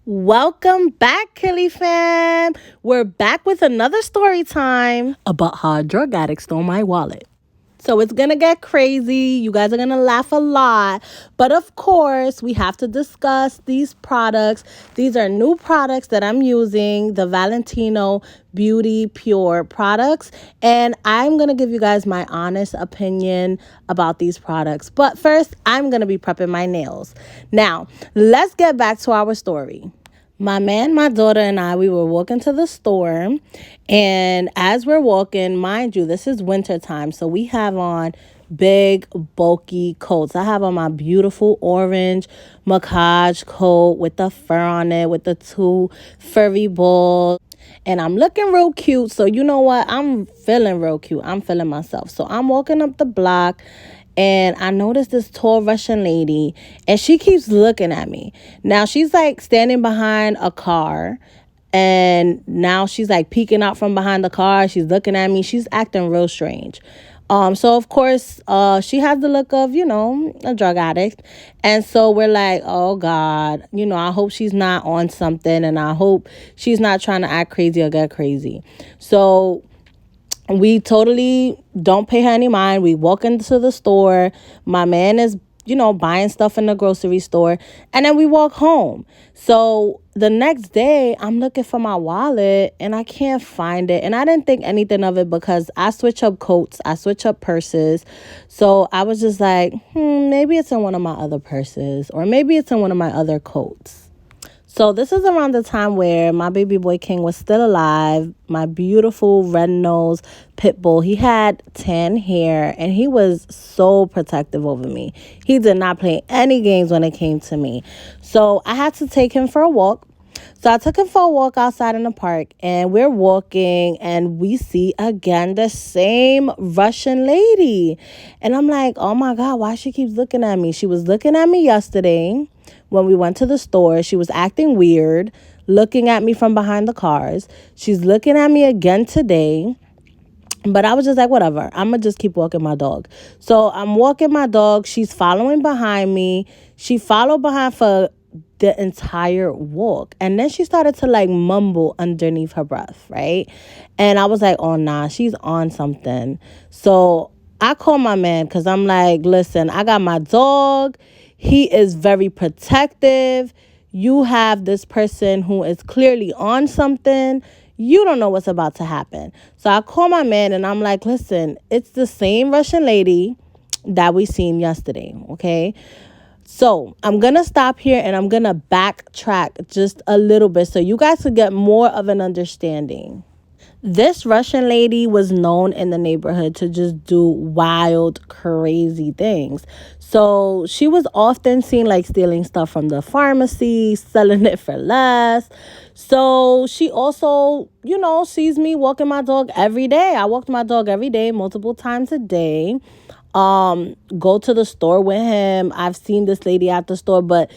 Welcome back, Killy fam. We're back with another story time about how a drug addict stole my wallet. So it's gonna get crazy. You guys are gonna laugh a lot. But of course, we have to discuss these products. These are new products that I'm using, the Valentino Beauty Pure products. And I'm gonna give you guys my honest opinion about these products. But first, I'm gonna be prepping my nails. Now, let's get back to our story. My man, my daughter, and I, we were walking to the store. And as we're walking, mind you, this is winter time. So we have on big, bulky coats. I have on my beautiful orange macage coat with the fur on it, with the two furry balls. And I'm looking real cute. So you know what? I'm feeling real cute. I'm feeling myself. So I'm walking up the block and I noticed this tall Russian lady and she keeps looking at me. Now she's like standing behind a car and now she's like peeking out from behind the car. She's looking at me. She's acting real strange. So of course, she has the look of, a drug addict. And so we're like, oh God, I hope she's not on something and I hope she's not trying to act crazy or get crazy. So we totally don't pay her any mind. We walk into the store. My man is, buying stuff in the grocery store. And then we walk home. So the next day, I'm looking for my wallet and I can't find it. And I didn't think anything of it because I switch up coats. I switch up purses. So I was just like, maybe it's in one of my other purses or maybe it's in one of my other coats. So this is around the time where my baby boy King was still alive. My beautiful red-nosed pit bull. He had tan hair and he was so protective over me. He did not play any games when it came to me. So I had to take him for a walk. So I took him for a walk outside in the park and we're walking and we see again the same Russian lady. And I'm like, oh my God, why she keeps looking at me? She was looking at me yesterday when we went to the store. She was acting weird, looking at me from behind the cars. She's looking at me again today. But I was just like, whatever. I'm going to just keep walking my dog. So I'm walking my dog. She's following behind me. She followed behind for the entire walk. And then she started to like mumble underneath her breath, right? And I was like, oh, nah, she's on something. So I call my man because I'm like, listen, I got my dog. He is very protective. You have this person who is clearly on something. You don't know what's about to happen. So I call my man and I'm like, listen, it's the same Russian lady that we seen yesterday, okay? So I'm going to stop here and I'm going to backtrack just a little bit so you guys could get more of an understanding. This Russian lady was known in the neighborhood to just do wild, crazy things. So she was often seen like stealing stuff from the pharmacy, selling it for less. So she also, sees me walking my dog every day. I walked my dog every day, multiple times a day. Go to the store with him. I've seen this lady at the store, but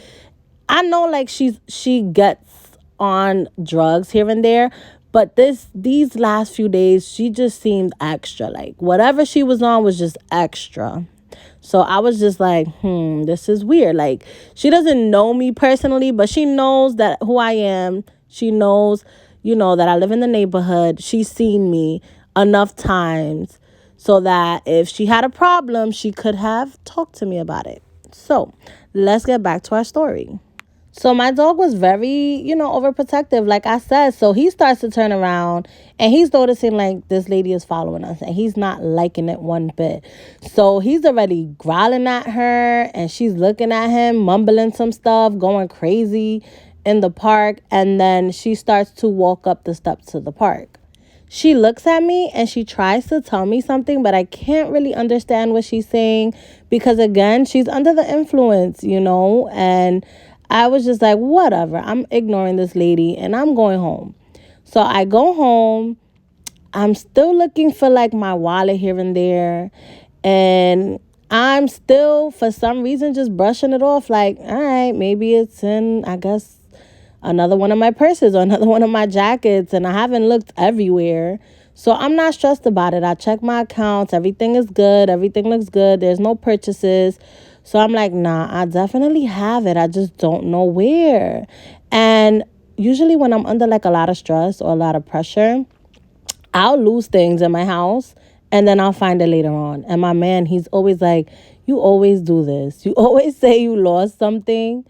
I know like she gets on drugs here and there. But these last few days, she just seemed extra. Like whatever she was on was just extra. So I was just like, this is weird. Like she doesn't know me personally, but she knows that who I am. She knows, that I live in the neighborhood. She's seen me enough times so that if she had a problem, she could have talked to me about it. So let's get back to our story. So my dog was very, overprotective, like I said. So he starts to turn around and he's noticing like this lady is following us and he's not liking it one bit. So he's already growling at her and she's looking at him, mumbling some stuff, going crazy in the park. And then she starts to walk up the steps to the park. She looks at me and she tries to tell me something, but I can't really understand what she's saying because, again, she's under the influence, and I was just like, whatever. I'm ignoring this lady and I'm going home. So I go home. I'm still looking for like my wallet here and there. And I'm still, for some reason, just brushing it off like, all right, maybe it's in, I guess, another one of my purses or another one of my jackets, and I haven't looked everywhere. So I'm not stressed about it. I check my accounts. Everything is good. Everything looks good. There's no purchases. So I'm like, nah, I definitely have it. I just don't know where. And usually when I'm under like a lot of stress or a lot of pressure, I'll lose things in my house and then I'll find it later on. And my man, he's always like, you always do this. You always say you lost something.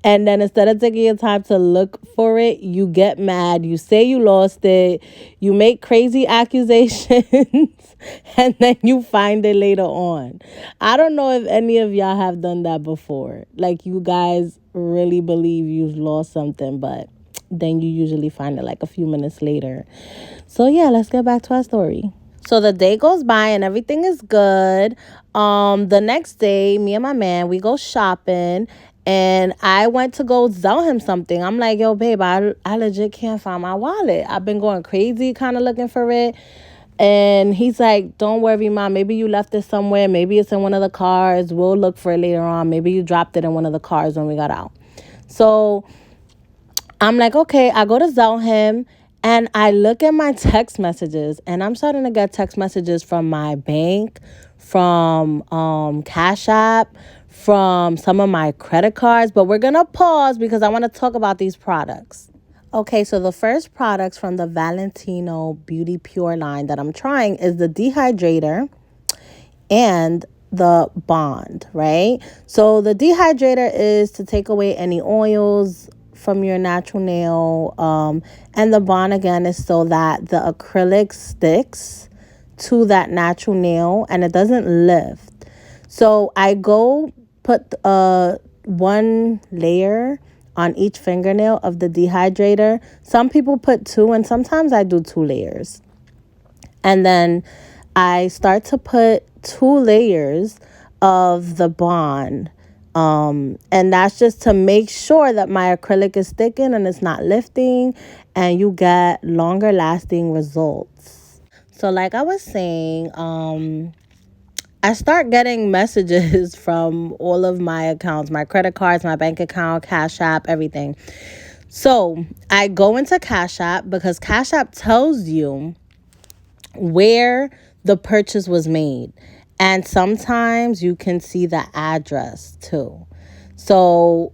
And then instead of taking your time to look for it, you get mad. You say you lost it. You make crazy accusations. And then you find it later on. I don't know if any of y'all have done that before. Like, you guys really believe you've lost something, but then you usually find it like a few minutes later. So yeah, let's get back to our story. So the day goes by and everything is good. The next day, me and my man, we go shopping, and I went to go sell him something. I'm like, yo, babe, I legit can't find my wallet. I've been going crazy kind of looking for it. And he's like, don't worry, Mom. Maybe you left it somewhere. Maybe it's in one of the cars. We'll look for it later on. Maybe you dropped it in one of the cars when we got out. So I'm like, okay, I go to sell him. And I look at my text messages, and I'm starting to get text messages from my bank, from Cash App, from some of my credit cards. But we're going to pause because I want to talk about these products. Okay, so the first products from the Valentino Beauty Pure line that I'm trying is the Dehydrator and the Bond, right? So the Dehydrator is to take away any oils from your natural nail, and the Bond again is so that the acrylic sticks to that natural nail and it doesn't lift. So I go put one layer on each fingernail of the Dehydrator. Some people put two, and sometimes I do 2 layers. And then I start to put 2 layers of the Bond. And that's just to make sure that my acrylic is sticking and it's not lifting, and you get longer lasting results. So like I was saying, I start getting messages from all of my accounts, my credit cards, my bank account, Cash App, everything. So I go into Cash App because Cash App tells you where the purchase was made. And sometimes you can see the address too. So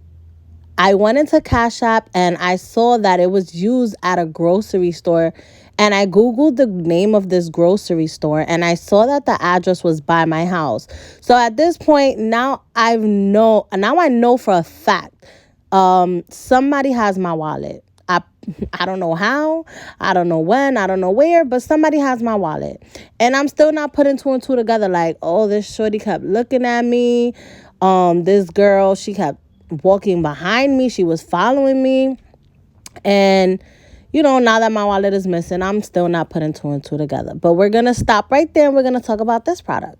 I went into Cash App and I saw that it was used at a grocery store. And I Googled the name of this grocery store and I saw that the address was by my house. So at this point, now I know for a fact somebody has my wallet. I don't know how, I don't know when, I don't know where, but somebody has my wallet. And I'm still not putting 2 and 2 together. Like, oh, this shorty kept looking at me. This girl, she kept walking behind me. She was following me. And, now that my wallet is missing, I'm still not putting 2 and 2 together. But we're going to stop right there and we're going to talk about this product.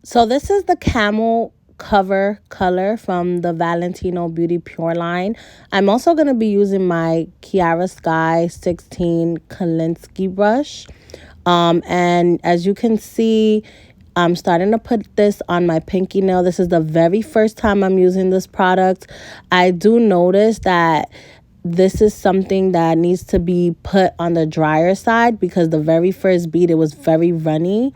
So this is the Camel cover color from the Valentino Beauty Pure line. I'm also going to be using my Kiara Sky 16 Kolinsky brush. And as you can see, I'm starting to put this on my pinky nail. This is the very first time I'm using this product. I do notice that this is something that needs to be put on the drier side because the very first bead, it was very runny.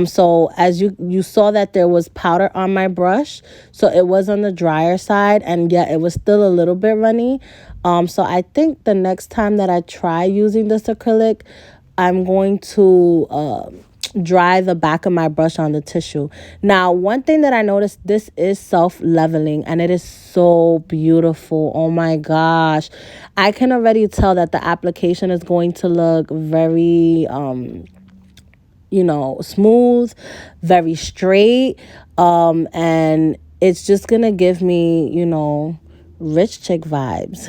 So as you saw that there was powder on my brush, so it was on the drier side, and yeah, it was still a little bit runny. So I think the next time that I try using this acrylic, I'm going to dry the back of my brush on the tissue. Now, one thing that I noticed, this is self-leveling and it is so beautiful. Oh my gosh. I can already tell that the application is going to look very smooth, very straight, and it's just gonna give me rich chick vibes.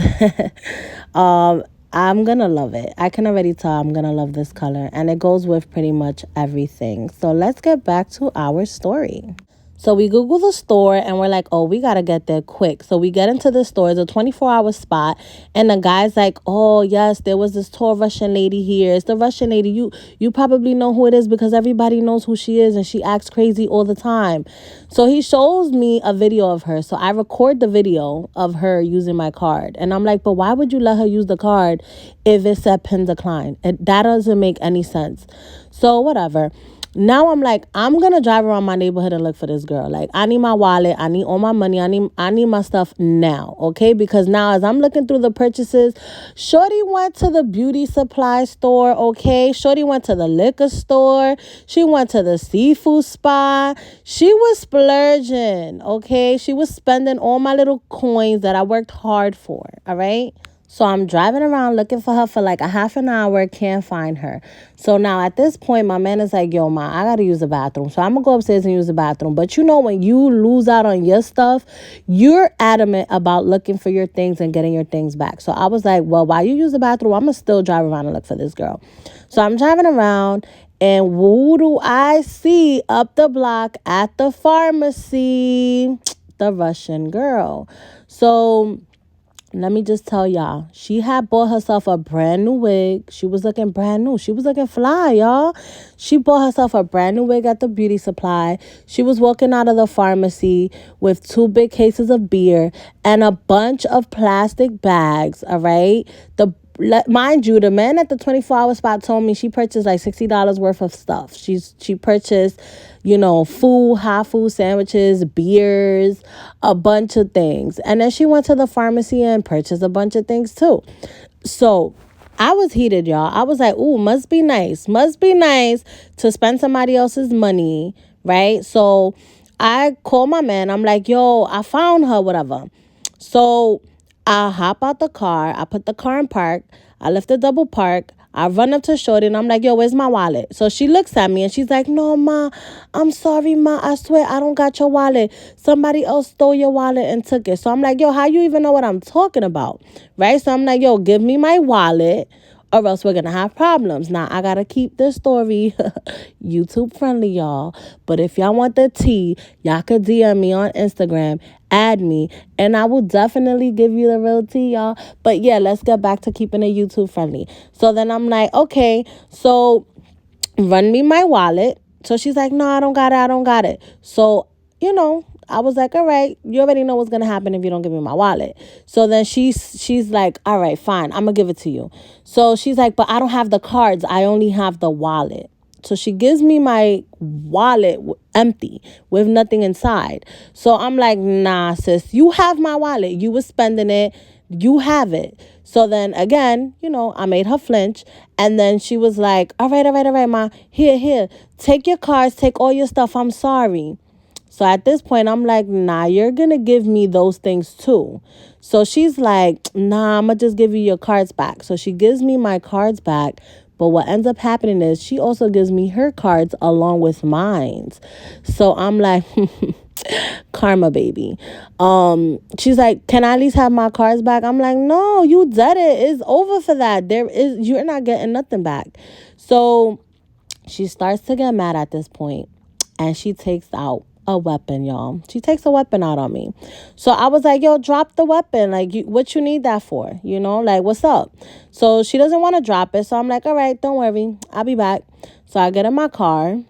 I'm gonna love it. I can already tell I'm gonna love this color, and it goes with pretty much everything. So let's get back to our story. So we Google the store and we're like, oh, we got to get there quick. So we get into the store. It's a 24-hour spot. And the guy's like, oh, yes, there was this tall Russian lady here. It's the Russian lady. You probably know who it is because everybody knows who she is and she acts crazy all the time. So he shows me a video of her. So I record the video of her using my card. And I'm like, but why would you let her use the card if it said pin decline? That doesn't make any sense. So whatever. Now I'm like, I'm going to drive around my neighborhood and look for this girl. Like, I need my wallet. I need all my money. I need my stuff now, okay? Because now as I'm looking through the purchases, Shorty went to the beauty supply store, okay? Shorty went to the liquor store. She went to the seafood spa. She was splurging, okay? She was spending all my little coins that I worked hard for, all right? So I'm driving around looking for her for like a half an hour, can't find her. So now at this point, my man is like, yo, ma, I got to use the bathroom. So I'm going to go upstairs and use the bathroom. But you know, when you lose out on your stuff, you're adamant about looking for your things and getting your things back. So I was like, well, while you use the bathroom, I'm going to still drive around and look for this girl. So I'm driving around and who do I see up the block at the pharmacy? The Russian girl. So let me just tell y'all, she had bought herself a brand new wig. She was looking brand new. She was looking fly, y'all. She bought herself a brand new wig at the beauty supply. She was walking out of the pharmacy with 2 big cases of beer and a bunch of plastic bags, all right? Mind you, the man at the 24-hour spot told me she purchased like $60 worth of stuff. She purchased, food, hot food sandwiches, beers, a bunch of things. And then she went to the pharmacy and purchased a bunch of things too. So I was heated, y'all. I was like, ooh, must be nice. Must be nice to spend somebody else's money, right? So I called my man. I'm like, yo, I found her, whatever. So I hop out the car. I put the car in park. I left the double park. I run up to Shorty and I'm like, yo, where's my wallet? So she looks at me and she's like, no, ma, I'm sorry, ma. I swear I don't got your wallet. Somebody else stole your wallet and took it. So I'm like, yo, how you even know what I'm talking about? Right? So I'm like, yo, give me my wallet or else we're going to have problems. Now, I got to keep this story YouTube friendly, y'all. But if y'all want the tea, y'all could DM me on Instagram, add me, and I will definitely give you the real tea, y'all. But yeah, let's get back to keeping it YouTube friendly. So then I'm like, okay, so run me my wallet. So she's like, no, I don't got it. I don't got it. So, I was like, all right, you already know what's going to happen if you don't give me my wallet. So then she's like, all right, fine, I'm going to give it to you. So she's like, but I don't have the cards. I only have the wallet. So she gives me my wallet empty with nothing inside. So I'm like, nah, sis, you have my wallet. You were spending it. You have it. So then again, I made her flinch. And then she was like, all right, ma. Here. Take your cards. Take all your stuff. I'm sorry. So at this point, I'm like, nah, you're going to give me those things too. So she's like, nah, I'm going to just give you your cards back. So she gives me my cards back. But what ends up happening is she also gives me her cards along with mine. So I'm like, karma, baby. She's like, can I at least have my cards back? I'm like, no, you did it. It's over for that. You're not getting nothing back. So she starts to get mad at this point, and she takes out a weapon, y'all. She takes a weapon out on me. So I was like, yo, drop the weapon. Like, what you need that for? Like, what's up? So she doesn't want to drop it. So I'm like, all right, don't worry. I'll be back. So I get in my car.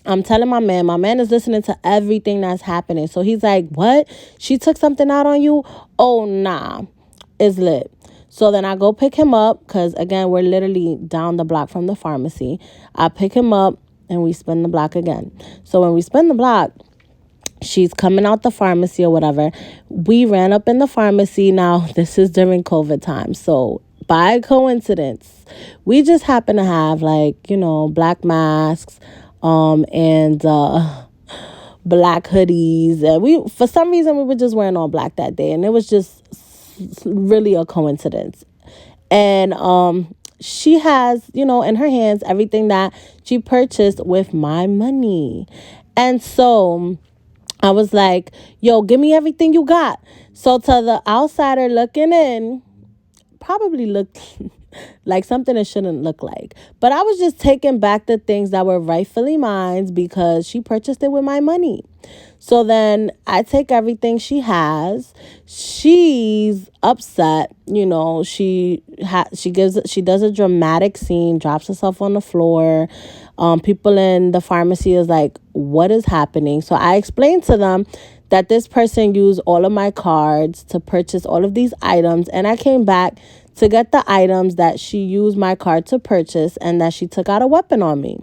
I'm telling my man is listening to everything that's happening. So he's like, what? She took something out on you? Oh, nah. It's lit. So then I go pick him up because, again, we're literally down the block from the pharmacy. I pick him up and we spin the block again. So when we spin the block, she's coming out the pharmacy or whatever. We ran up in the pharmacy. Now, this is during COVID time. So by coincidence, we just happen to have black masks and black hoodies. And for some reason, we were just wearing all black that day. And it was just really a coincidence. And she has, in her hands, everything that she purchased with my money. And so I was like, yo, give me everything you got. So to the outsider looking in, probably looked like something it shouldn't look like. But I was just taking back the things that were rightfully mine because she purchased it with my money. So then I take everything she has. She's upset, she does a dramatic scene, drops herself on the floor. People in the pharmacy is like, what is happening? So I explained to them that this person used all of my cards to purchase all of these items, and I came back to get the items that she used my card to purchase and that she took out a weapon on me.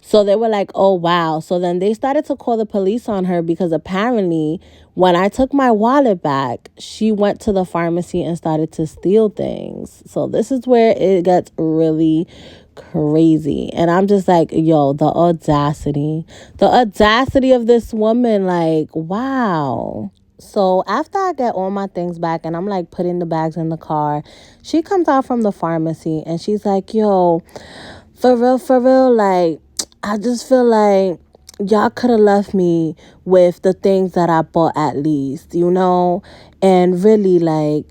So they were like, oh, wow. So then they started to call the police on her because apparently when I took my wallet back, she went to the pharmacy and started to steal things. So this is where it gets really crazy. And I'm just like, yo, the audacity of this woman, like, wow. So after I get all my things back and I'm like putting the bags in the car, she comes out from the pharmacy and she's like, yo, for real, like, I just feel like y'all could have left me with the things that I bought at least, and really, like,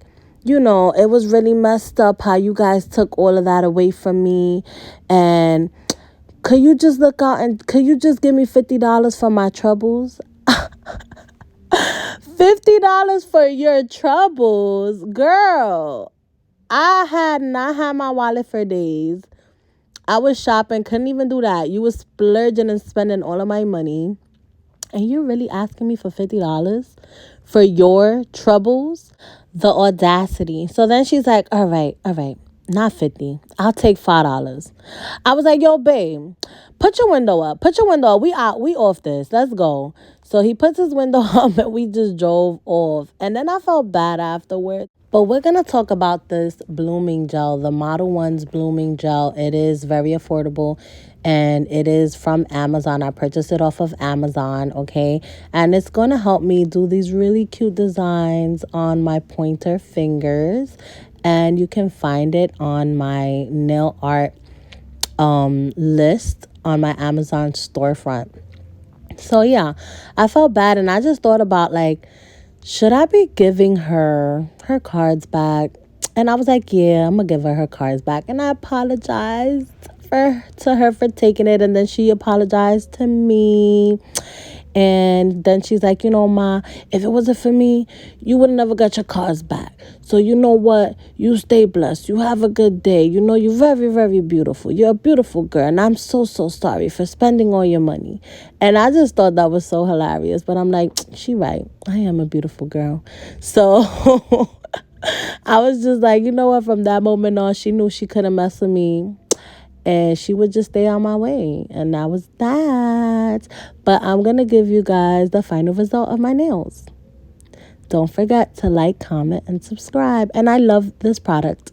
it was really messed up how you guys took all of that away from me. And could you just look out and could you just give me $50 for my troubles? $50 for your troubles, girl. I had not had my wallet for days. I was shopping, couldn't even do that. You was splurging and spending all of my money. And you're really asking me for $50 for your troubles? The audacity. So then she's like, all right, not 50. I'll take $5. I was like, yo, babe, put your window up. We off this. Let's go. So he puts his window up and we just drove off. And then I felt bad afterward. But we're going to talk about this blooming gel, the Model 1's blooming gel. It is very affordable and it is from Amazon. I purchased it off of Amazon, okay? And it's going to help me do these really cute designs on my pointer fingers. And you can find it on my nail art list on my Amazon storefront. So yeah, I felt bad and I just thought about, like, should I be giving her cards back? And I was like, yeah, I'm gonna give her cards back. And I apologized to her for taking it, and then she apologized to me. And then she's like, Ma, if it wasn't for me, you would never got your cards back. So you know what? You stay blessed. You have a good day. You're very, very beautiful. You're a beautiful girl. And I'm so, so sorry for spending all your money. And I just thought that was so hilarious. But I'm like, she right. I am a beautiful girl. So I was just like, you know what? From that moment on, she knew she couldn't mess with me. And she would just stay on my way. And that was that. But I'm going to give you guys the final result of my nails. Don't forget to like, comment, and subscribe. And I love this product.